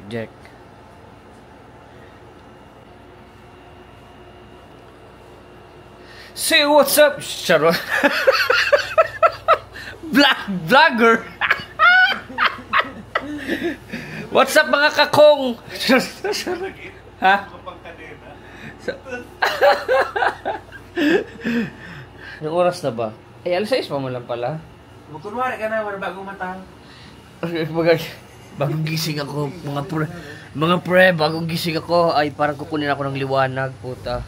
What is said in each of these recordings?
Jack. Say what's up, Charot. Vlogger. What's up mga kakong? Ha? Anong oras na ba? Ay, alas 6 pa mo lang pala. Magkunwari ka na, wala bagong matang. Bagong gising ako, mga pre, bagong gising ako, ay parang kukunin ako ng liwanag, puta.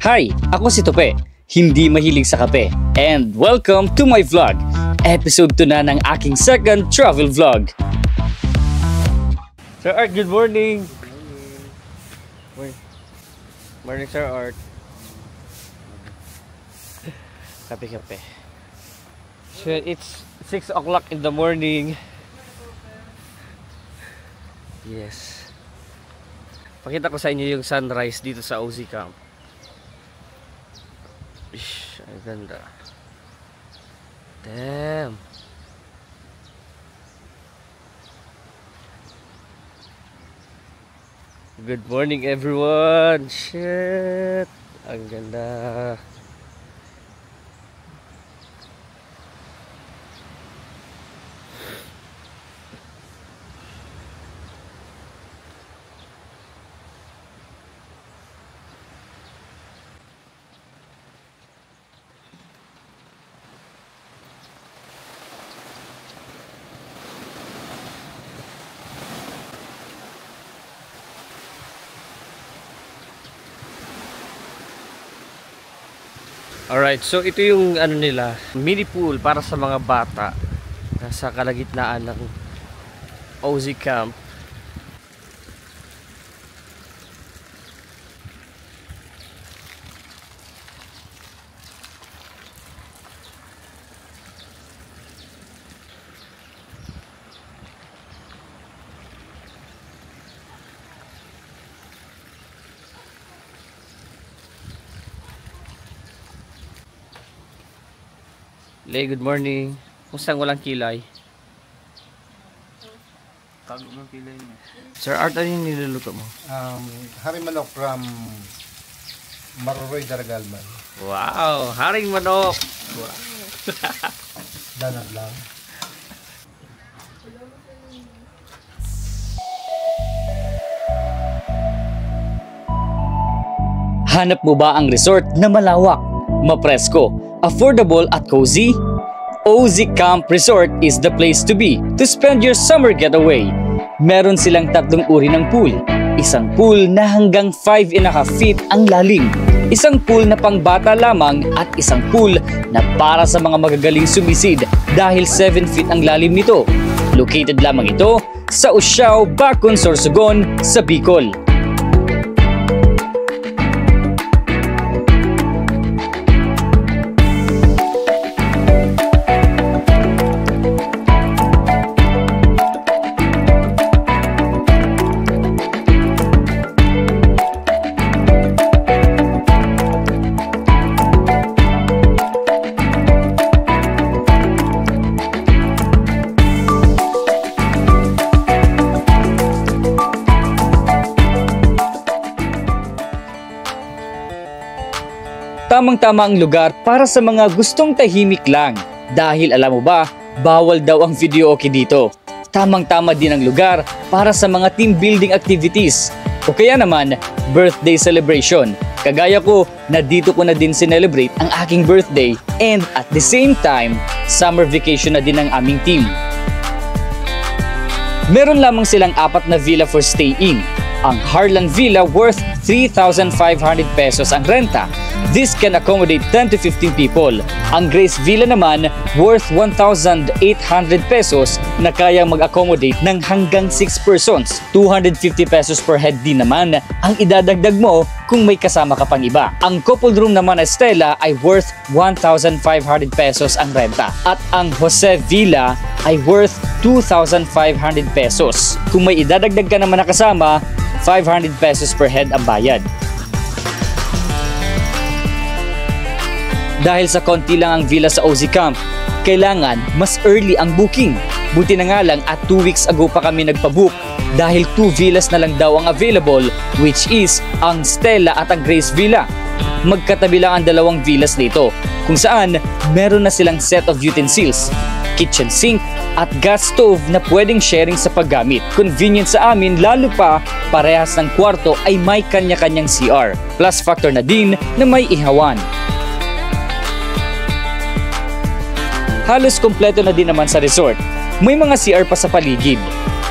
Hi, ako si Tope, hindi mahilig sa kape. And welcome to my vlog. Episode 2 na ng aking second travel vlog. Sir Art, good morning. Morning, Sir Art. Kape. So it's 6 o'clock in the morning. Yes. Pakita ko sa inyo yung sunrise dito sa OZ Camp. Ish, ang ganda. Damn. Good morning everyone. Shit. Ang ganda. Alright, so ito yung ano nila, mini pool para sa mga bata nasa kalagitnaan ng OZ Camp. Lay, good morning. Kumusta walang kilay? Tago ng pilay niya. Sir Art, ano yung niluluto mo? Hari manok from Maruroy Daragalman. Wow! Haring manok! Wow. Danag lang. Hanap mo ba ang resort na malawak, mapresko, affordable at cozy? OZ Camp Resort is the place to be to spend your summer getaway. Meron silang 3 uri ng pool. Isang pool na hanggang 5.5 feet ang lalim. Isang pool na pangbata lamang at isang pool na para sa mga magagaling sumisid dahil 7 feet ang lalim nito. Located lamang ito sa Usiao, Bacon, Sorsogon sa Bicol. Tamang-tama ang lugar para sa mga gustong tahimik lang. Dahil alam mo ba, bawal daw ang videoke dito. Tamang-tama din ang lugar para sa mga team building activities. O kaya naman, birthday celebration. Kagaya ko na dito ko na din sinelebrate ang aking birthday and at the same time, summer vacation na din ang aming team. Meron lamang silang 4 na villa for stay-in. Ang Harlan Villa worth 3,500 pesos ang renta. This can accommodate 10 to 15 people. Ang Grace Villa naman worth 1,800 pesos na kayang mag-accommodate ng hanggang 6 persons. 250 pesos per head din naman ang idadagdag mo kung may kasama ka pang iba. Ang couple room naman na Stella ay worth 1,500 pesos ang renta. At ang Jose Villa ay worth 2,500 pesos. Kung may idadagdag ka naman na kasama, 500 pesos per head ang bayad. Dahil sa konti lang ang villa sa OZ Camp, kailangan mas early ang booking. Buti na nga lang at 2 weeks ago pa kami nagpabook dahil 2 villas na lang daw ang available, which is ang Stella at ang Grace Villa. Magkatabi lang ang dalawang villas dito kung saan meron na silang set of utensils, kitchen sink at gas stove na pwedeng sharing sa paggamit. Convenient sa amin lalo pa parehas ng kwarto ay may kanya-kanyang CR. Plus factor na din na may ihawan. Halos kompleto na din naman sa resort. May mga CR pa sa paligid,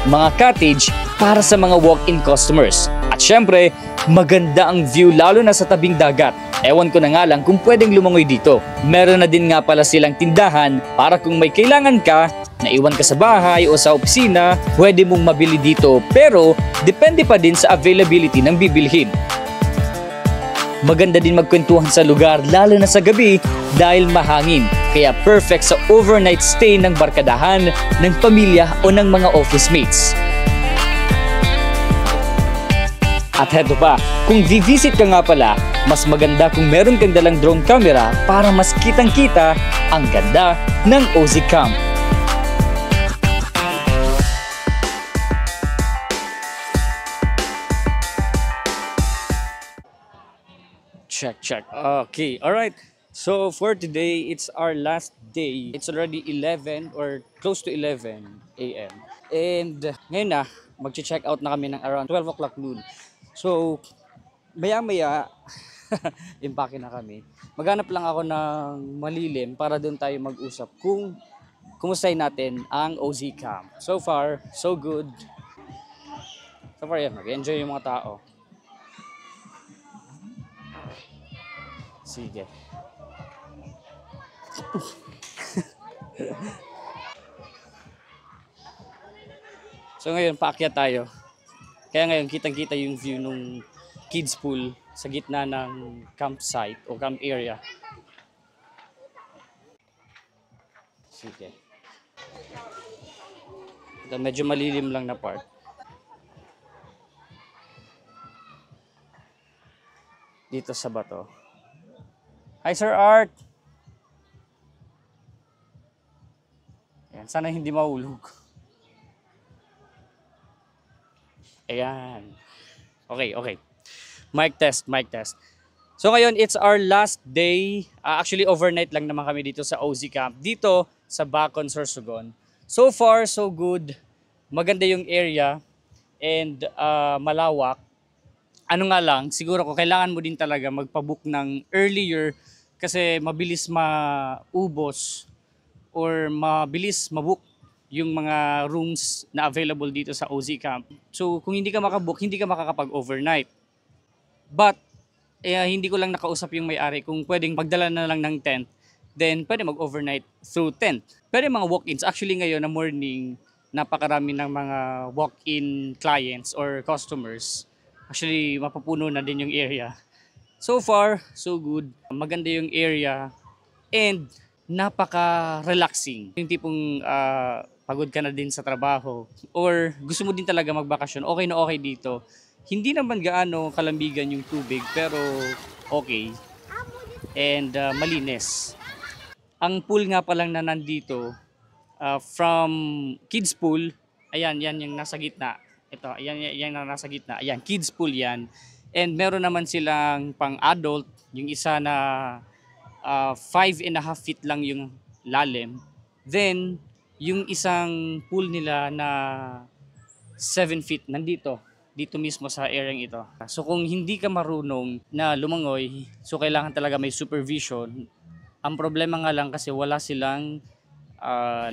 mga cottage para sa mga walk-in customers. At syempre, maganda ang view lalo na sa tabing dagat. Ewan ko na nga lang kung pwedeng lumangoy dito. Meron na din nga pala silang tindahan para kung may kailangan ka, naiwan ka sa bahay o sa opisina, pwede mong mabili dito pero depende pa din sa availability ng bibilhin. Maganda din magkwentuhan sa lugar lalo na sa gabi dahil mahangin. Kaya perfect sa overnight stay ng barkadahan, ng pamilya o ng mga office mates. At heto pa, kung visit ka nga pala, mas maganda kung meron kang dalang drone camera para mas kitang-kita ang ganda ng OZ Camp. Check. Okay, alright. So for today, it's our last day. It's already 11 or close to 11 a.m. And ngayon na, mag-check out na kami ng around 12 o'clock noon. So, maya-maya, impake na kami. Maghanap lang ako ng malilim para doon tayo mag-usap kung kumustahin natin ang OZ Camp. So far, so good. So far yan, mag-enjoy yung mga tao. Sige. So ngayon, paakyat tayo. Kaya ngayon, kitang-kita yung view ng kids pool sa gitna ng campsite o camp area. Sige. Ito, medyo malilim lang na part. Dito sa bato. Hi, Sir Art! Ayan, sana hindi mahulog. Ayan. Okay. Mic test. So ngayon, it's our last day. Actually, overnight lang naman kami dito sa OZ Camp. Dito sa Bacon, Sorsogon. So far, so good. Maganda yung area and malawak. Ano nga lang, siguro ko kailangan mo din talaga magpabook ng earlier kasi mabilis maubos or mabilis mabook yung mga rooms na available dito sa OZ Camp. So kung hindi ka makabook, hindi ka makakapag-overnight. But hindi ko lang nakausap yung may-ari kung pwedeng pagdala na lang ng tent, then pwede mag-overnight through tent. Pwede mga walk-ins. Actually ngayon na morning, napakarami ng mga walk-in clients or customers. Actually, mapapuno na din yung area. So far, so good. Maganda yung area and napaka-relaxing. Yung tipong pagod ka na din sa trabaho or gusto mo din talaga magbakasyon, okay na okay dito. Hindi naman gaano kalambigan yung tubig pero okay. And malinis. Ang pool nga pa lang na nandito from kids pool, ayan, yan yung nasa gitna. Ito, yan na nasa gitna. Ayan, kids pool yan. And meron naman silang pang-adult, yung isa na 5.5 feet lang yung lalim. Then, yung isang pool nila na 7 feet nandito. Dito mismo sa area ito. So kung hindi ka marunong na lumangoy, so kailangan talaga may supervision. Ang problema nga lang kasi wala silang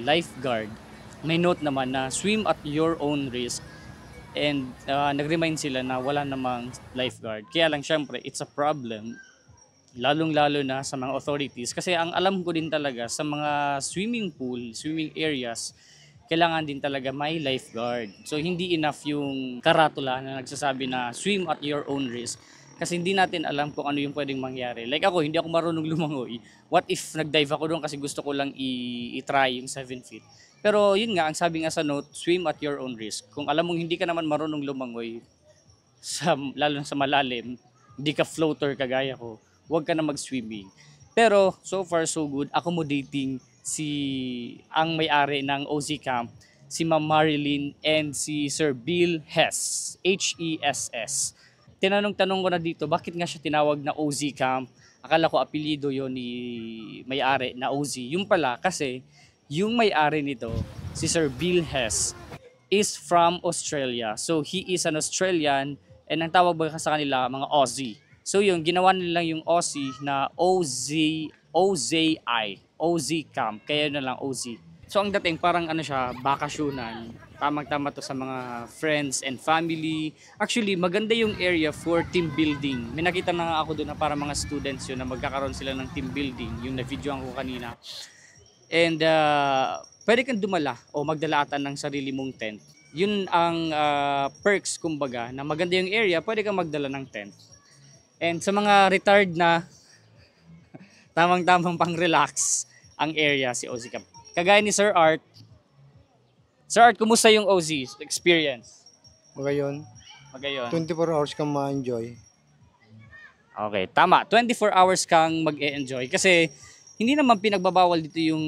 lifeguard. May note naman na swim at your own risk. And nag-remind sila na wala namang lifeguard. Kaya lang syempre, it's a problem. Lalong-lalo na sa mga authorities. Kasi ang alam ko din talaga sa mga swimming pool, swimming areas, kailangan din talaga may lifeguard. So hindi enough yung karatula na nagsasabi na swim at your own risk. Kasi hindi natin alam kung ano yung pwedeng mangyari. Like ako, hindi ako marunong lumangoy. What if nag-dive ako doon kasi gusto ko lang i-try yung 7 feet. Pero yun nga, ang sabi nga sa note, swim at your own risk. Kung alam mong hindi ka naman marunong lumangoy, lalo na sa malalim, hindi ka floater kagaya ko, huwag ka na mag-swimming. Pero so far so good, accommodating ang may-ari ng OZ Camp, si Ma'am Marilyn and si Sir Bill Hess, Hess. Tinanong-tanong ko na dito, bakit nga siya tinawag na OZ Camp? Akala ko apelyido yon ni may-ari na OZ. Yung pala, kasi yung may-ari nito, si Sir Bill Hess, is from Australia. So he is an Australian and ang tawag ba sa kanila mga Aussie. So yun, ginawa nila yung Aussie na OZ Camp. Kaya na lang OZ. So ang dating parang ano siya, bakasyonan. Tamang-tama to sa mga friends and family. Actually, maganda yung area for team building. May nakita na nga ako doon na para mga students yun na magkakaroon sila ng team building. Yung na-videoan ko kanina. And pwede kang dumala o magdala ata ng sarili mong tent. Yun ang perks kumbaga na maganda yung area, pwede kang magdala ng tent. And sa mga retired na, tamang-tamang pang-relax ang area si OZ Camp. Kagaya ni Sir Art. Sir Art, kumusta yung OZ experience? Magayon, Magayon. 24 hours kang ma-enjoy. Okay, tama. 24 hours kang mag-e-enjoy kasi hindi naman pinagbabawal dito yung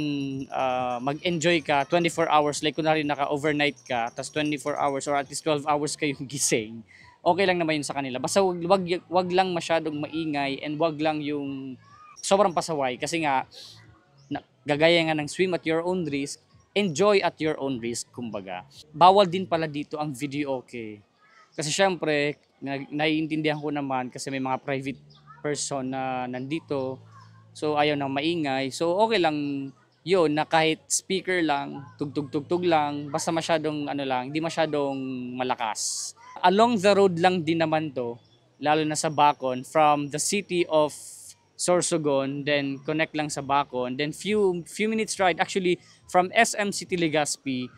mag-enjoy ka 24 hours like kunwari naka-overnight ka tapos 24 hours or at least 12 hours kayong gising. Okay lang naman yun sa kanila. Basta wag lang masyadong maingay and wag lang yung sobrang pasaway kasi nga gagaya nga ng swim at your own risk, enjoy at your own risk kumbaga. Bawal din pala dito ang video okay. Kasi syempre, naiintindihan ko naman kasi may mga private person na nandito. So ayaw nang maingay. So okay lang yun na kahit speaker lang, tugtog-tugtog lang, basta masyadong ano lang, hindi masyadong malakas. Along the road lang din naman to, lalo na sa Bacon, from the city of Sorsogon, then connect lang sa Bacon, then few minutes ride actually from SM City Legazpi,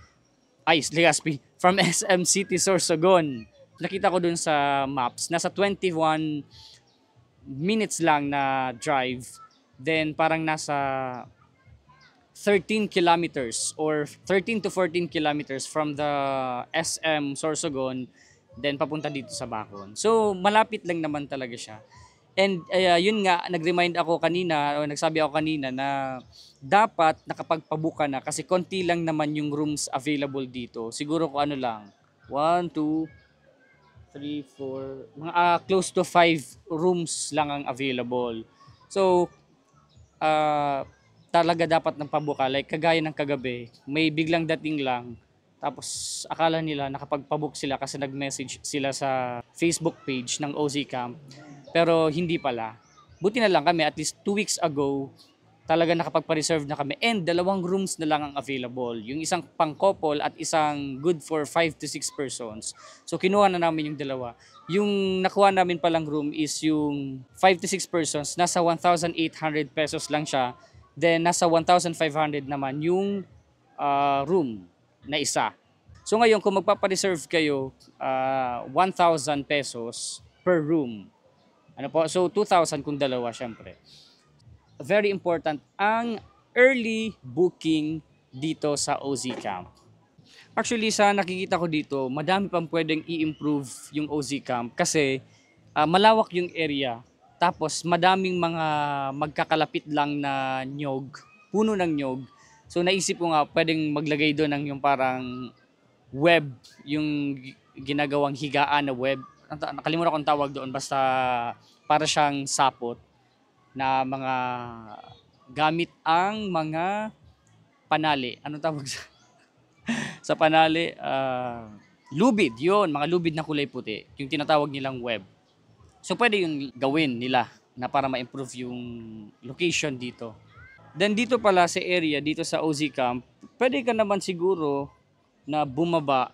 from SM City Sorsogon. Nakita ko dun sa maps, nasa 21 minutes lang na drive. Then parang nasa 13 kilometers or 13 to 14 kilometers from the SM Sorsogon then papunta dito sa Bacon. So malapit lang naman talaga siya. And yun nga, nag-remind ako kanina o nagsabi ako kanina na dapat nakapagpabuka na kasi konti lang naman yung rooms available dito. Siguro kung ano lang, 1, 2, 3, 4, mga close to 5 rooms lang ang available. So talaga dapat ng pabuka. Like kagaya ng kagabi, may biglang dating lang. Tapos akala nila nakapagpabook sila kasi nag-message sila sa Facebook page ng OZ Camp. Pero hindi pala. Buti na lang kami, at least 2 weeks ago, talaga nakapagpa-reserve na kami. And 2 rooms na lang ang available. Yung isang pang-couple at isang good for 5 to 6 persons. So kinuha na namin yung 2. Yung nakuha namin palang room is yung 5 to 6 persons. Nasa 1,800 pesos lang siya. Then nasa 1,500 naman yung room na isa. So ngayon kung magpapa-reserve kayo, 1,000 pesos per room. Ano po? So 2,000 kung dalawa syempre. Very important ang early booking dito sa OZ Camp. Actually sa nakikita ko dito, madami pang pwedeng i-improve yung OZ Camp kasi malawak yung area. Tapos madaming mga magkakalapit lang na nyog, puno ng nyog. So naisip ko nga pwedeng maglagay doon ng yung parang web, yung ginagawang higaan na web. Nakalimutan ko ang tawag doon, basta para siyang sapot na mga gamit ang mga panali. Anong tawag sa panali? Lubid, yun, mga lubid na kulay puti. Yung tinatawag nilang web. So pwede yung gawin nila na para ma-improve yung location dito. Then dito pala sa area, dito sa OZ Camp, pwede ka naman siguro na bumaba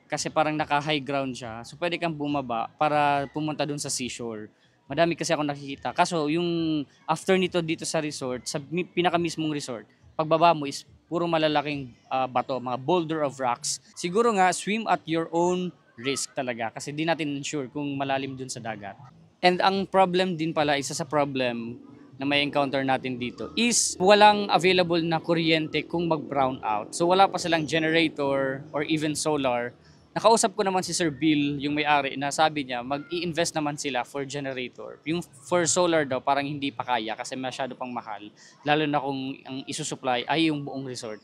kasi parang naka-high ground siya. So pwede kang bumaba para pumunta dun sa seashore. Madami kasi ako nakikita. Kaso yung after nito dito sa resort, sa pinaka-mismong resort, pagbaba mo is puro malalaking bato, mga boulder of rocks. Siguro nga, swim at your own risk talaga kasi di natin sure kung malalim dun sa dagat. And ang problem din pala, isa sa problem na may encounter natin dito is walang available na kuryente kung mag-brown out. So wala pa silang generator or even solar Nakausap ko naman si Sir Bill, yung may-ari, na sabi niya mag-i-invest naman sila for generator. Yung for solar daw parang hindi pa kaya kasi masyado pang mahal. Lalo na kung ang isusupply ay yung buong resort.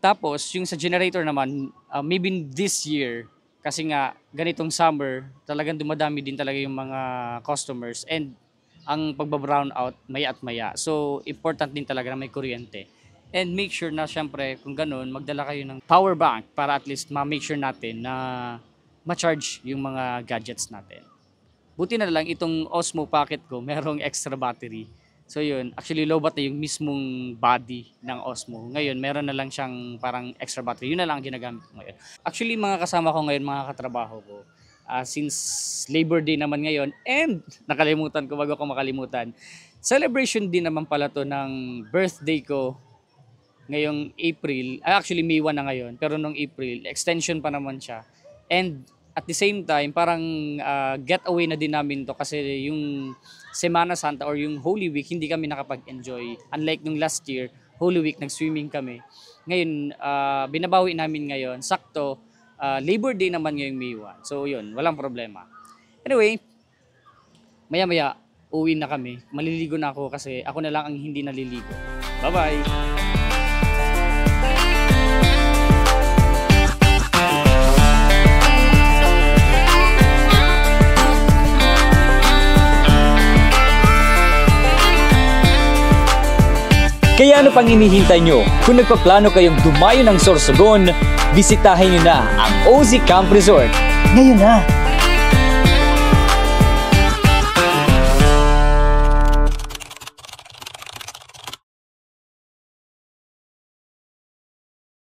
Tapos yung sa generator naman, maybe this year, kasi nga ganitong summer, talagang dumadami din talaga yung mga customers and ang pagbabrown out maya at maya. So important din talaga na may kuryente. And make sure na syempre kung ganun, magdala kayo ng power bank para at least ma-make sure natin na ma-charge yung mga gadgets natin. Buti na lang itong Osmo Pocket ko, merong extra battery. So yun, actually low bat na yung mismong body ng Osmo. Ngayon, meron na lang siyang parang extra battery. Yun na lang ang ginagamit ko ngayon. Actually, mga kasama ko ngayon, mga katrabaho ko, since Labor Day naman ngayon, and nakalimutan ko, bago ko makalimutan, celebration din naman pala to ng birthday ko ngayong April, actually May 1 na ngayon, pero nung April, extension pa naman siya. And at the same time, parang getaway na din namin to kasi yung Semana Santa or yung Holy Week, hindi kami nakapag-enjoy. Unlike nung last year, Holy Week, nag-swimming kami. Ngayon, binabawi namin ngayon. Sakto, Labor Day naman ngayong May 1. So yun, walang problema. Anyway, maya-maya, uwi na kami. Maliligo na ako kasi ako na lang ang hindi naliligo. Bye-bye! Kaya ano pang hinihintay nyo? Kung nagpaplano kayong dumayo ng Sorsogon, bisitahin nyo na ang OZ Camp Resort. Ngayon na!